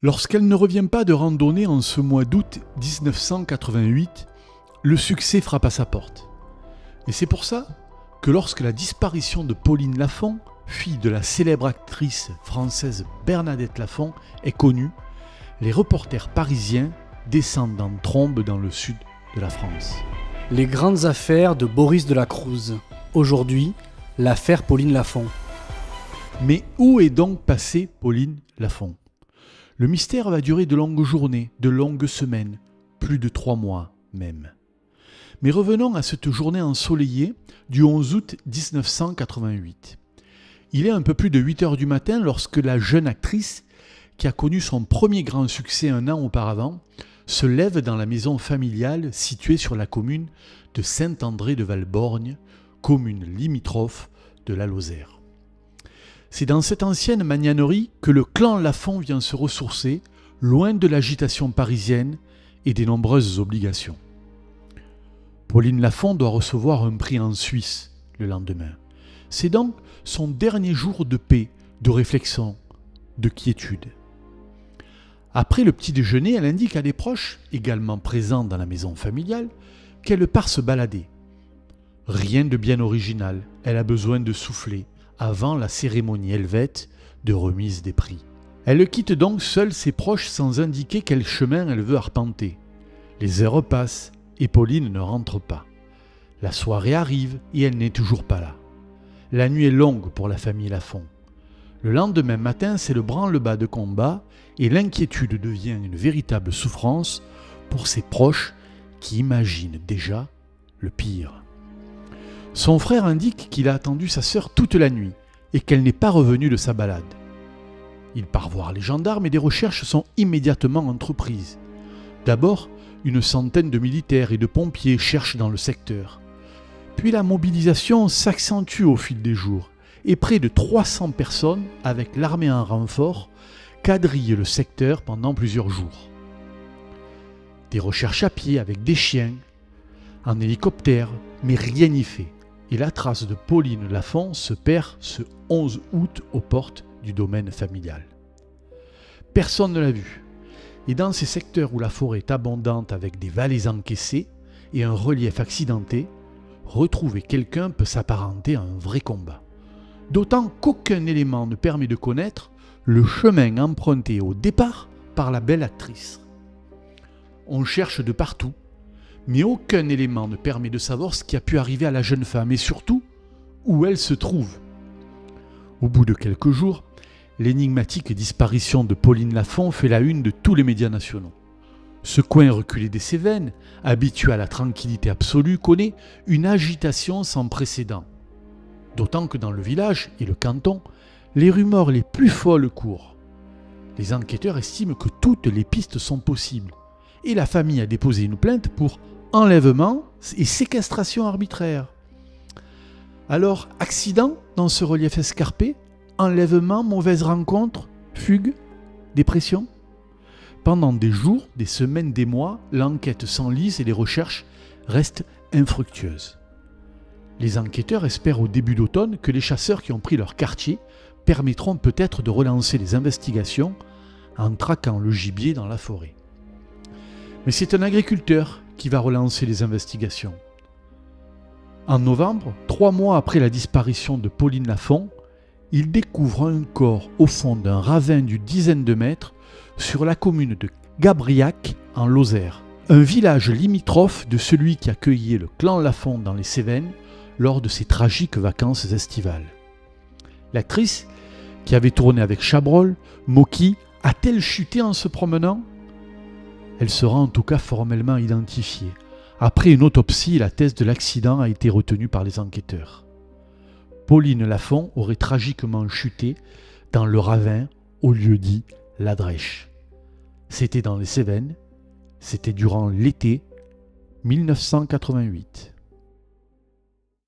Lorsqu'elle ne revient pas de randonnée en ce mois d'août 1988, le succès frappe à sa porte. Et c'est pour ça que lorsque la disparition de Pauline Lafont, fille de la célèbre actrice française Bernadette Lafont, est connue, les reporters parisiens descendent en trombe dans le sud de la France. Les grandes affaires de Boris Delacruz. Aujourd'hui, l'affaire Pauline Lafont. Mais où est donc passée Pauline Lafont ? Le mystère va durer de longues journées, de longues semaines, plus de 3 mois même. Mais revenons à cette journée ensoleillée du 11 août 1988. Il est un peu plus de 8 heures du matin lorsque la jeune actrice, qui a connu son premier grand succès un an auparavant, se lève dans la maison familiale située sur la commune de Saint-André-de-Valborgne, commune limitrophe de la Lozère. C'est dans cette ancienne magnanerie que le clan Lafont vient se ressourcer, loin de l'agitation parisienne et des nombreuses obligations. Pauline Lafont doit recevoir un prix en Suisse le lendemain. C'est donc son dernier jour de paix, de réflexion, de quiétude. Après le petit déjeuner, elle indique à des proches, également présents dans la maison familiale, qu'elle part se balader. Rien de bien original, elle a besoin de souffler avant la cérémonie helvète de remise des prix. Elle quitte donc seule ses proches sans indiquer quel chemin elle veut arpenter. Les heures passent et Pauline ne rentre pas. La soirée arrive et elle n'est toujours pas là. La nuit est longue pour la famille Lafont. Le lendemain matin, c'est le branle-bas de combat et l'inquiétude devient une véritable souffrance pour ses proches qui imaginent déjà le pire. Son frère indique qu'il a attendu sa sœur toute la nuit et qu'elle n'est pas revenue de sa balade. Il part voir les gendarmes et des recherches sont immédiatement entreprises. D'abord, une centaine de militaires et de pompiers cherchent dans le secteur. Puis la mobilisation s'accentue au fil des jours et près de 300 personnes, avec l'armée en renfort, quadrillent le secteur pendant plusieurs jours. Des recherches à pied avec des chiens, en hélicoptère, mais rien n'y fait. Et la trace de Pauline Lafont se perd ce 11 août aux portes du domaine familial. Personne ne l'a vue. Et dans ces secteurs où la forêt est abondante avec des vallées encaissées et un relief accidenté, retrouver quelqu'un peut s'apparenter à un vrai combat. D'autant qu'aucun élément ne permet de connaître le chemin emprunté au départ par la belle actrice. On cherche de partout, mais aucun élément ne permet de savoir ce qui a pu arriver à la jeune femme et surtout où elle se trouve. Au bout de quelques jours, l'énigmatique disparition de Pauline Lafont fait la une de tous les médias nationaux. Ce coin reculé des Cévennes, habitué à la tranquillité absolue, connaît une agitation sans précédent. D'autant que dans le village et le canton, les rumeurs les plus folles courent. Les enquêteurs estiment que toutes les pistes sont possibles et la famille a déposé une plainte pour enlèvement et séquestration arbitraire. Alors, accident dans ce relief escarpé, enlèvement, mauvaise rencontre, fugue, dépression. Pendant des jours, des semaines, des mois, l'enquête s'enlise et les recherches restent infructueuses. Les enquêteurs espèrent au début d'automne que les chasseurs qui ont pris leur quartier permettront peut-être de relancer les investigations en traquant le gibier dans la forêt. Mais c'est un agriculteur qui va relancer les investigations. En novembre, 3 mois après la disparition de Pauline Lafont, il découvre un corps au fond d'un ravin d'une dizaine de mètres sur la commune de Gabriac en Lozère, un village limitrophe de celui qui accueillait le clan Lafont dans les Cévennes lors de ses tragiques vacances estivales. L'actrice, qui avait tourné avec Chabrol, Mocky, a-t-elle chuté en se promenant ? Elle sera en tout cas formellement identifiée. Après une autopsie, la thèse de l'accident a été retenue par les enquêteurs. Pauline Lafont aurait tragiquement chuté dans le ravin au lieu-dit La Drèche. C'était dans les Cévennes, c'était durant l'été 1988.